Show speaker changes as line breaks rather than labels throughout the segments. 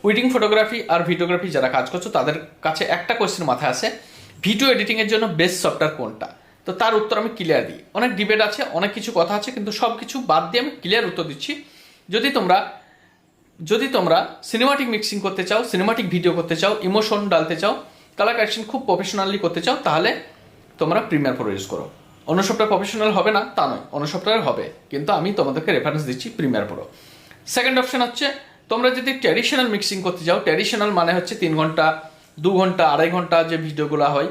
Wedding photography আর videography যারা কাজ করছো তাদের কাছে একটা কোয়েশ্চেন মাথায় আসে, ভিডিও এডিটিংয়ের জন্য বেস্ট সফটওয়্যার কোনটা। তো তার উত্তর আমি ক্লিয়ার দিই। অনেক ডিবেট আছে, অনেক কিছু কথা আছে, কিন্তু সব কিছু বাদ দিয়ে আমি ক্লিয়ার উত্তর দিচ্ছি। যদি তোমরা সিনেমাটিক মিক্সিং করতে চাও, সিনেমাটিক ভিডিও করতে চাও, ইমোশন ডালতে চাও, কালার কারেকশন খুব প্রফেশনালি করতে চাও, তাহলে তোমরা প্রিমিয়ার প্রো ইউজ করো। অন্য সফটওয়্যার প্রফেশনাল হবে না তা নয়, অন্য সফটওয়্যার হবে, কিন্তু আমি তোমাদেরকে রেফারেন্স দিচ্ছি প্রিমিয়ার প্রো। সেকেন্ড অপশন হচ্ছে তোমরা যদি ট্র্যাডিশনাল মিক্সিং করতে চাও, ট্র্যাডিশনাল মানে হচ্ছে 3 ঘন্টা, 2 ঘন্টা, 2.5 ঘন্টা যে ভিডিওগুলো হয়,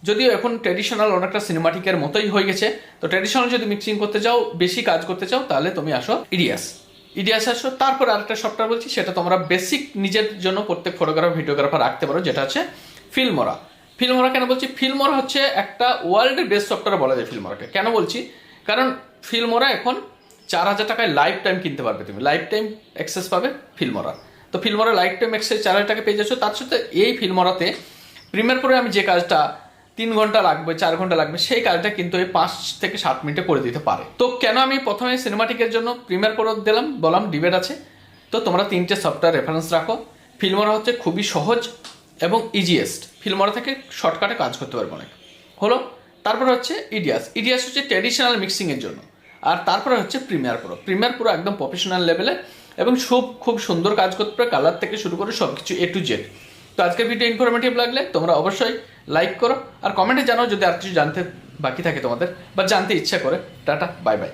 যদিও এখন ট্র্যাডিশনাল অনেকটা সিনেমাটিকের মতোই হয়ে গেছে, তো ট্র্যাডিশনাল যদি মিক্সিং করতে চাও, বেশি কাজ করতে চাও, তাহলে তুমি আসো ইডিয়াস আসো। তারপর আরেকটা সফটওয়্যার বলছি, সেটা তোমরা বেসিক নিজের জন্য প্রত্যেক ফটোগ্রাফার ভিডিওগ্রাফার রাখতে পারো, যেটা হচ্ছে ফিল্মোরা। ফিল্মোরা কেন বলছি? ফিল্মোরা হচ্ছে একটা ওয়ার্ল্ডের বেস্ট সফটওয়্যার বলা যায় ফিল্মোরাকে। কেন বলছি? কারণ ফিল্মোরা এখন 4,000 টাকায় লাইফ টাইম কিনতে পারবে, তুমি লাইফ টাইম অ্যাক্সেস পাবে ফিল্মোরা। তো ফিল্মোরা লাইফ টাইম অ্যাক্সেস 4,000 টাকা পেয়ে যাচ্ছ। তার সাথে এই ফিল্মোরাতে প্রিমিয়ার প্রো আমি যে কাজটা 3 ঘন্টা লাগবে, 4 ঘন্টা লাগবে, সেই কাজটা কিন্তু এই 5 থেকে 7 মিনিটে করে দিতে পারে। তো কেন আমি প্রথমে সিনেমাটিকের জন্য প্রিমিয়ার প্রো দিলাম, বললাম ডিবেট আছে। তো তোমরা 3টে সফটওয়্যার রেফারেন্স রাখো। ফিল্মোরা হচ্ছে খুবই সহজ এবং ইজিয়েস্ট, ফিল্মোরা থেকে শর্টকাটে কাজ করতে পারবো অনেক হলো। তারপরে হচ্ছে ইডিয়াস হচ্ছে ট্র্যাডিশনাল মিক্সিংয়ের জন্য। আর তারপরে হচ্ছে প্রিমিয়ার প্রো একদম প্রফেশনাল লেভেলে এবং খুব সুন্দর কাজ করতে পারে, কালার থেকে শুরু করে সব কিছু A to Z। তো আজকের ভিডিও ইনফরমেটিভ লাগলে তোমরা অবশ্যই লাইক করো আর কমেন্টে জানাও যদি আর কিছু জানতে বাকি থাকে তোমাদের বা জানতে ইচ্ছা করে। Tata, bye bye.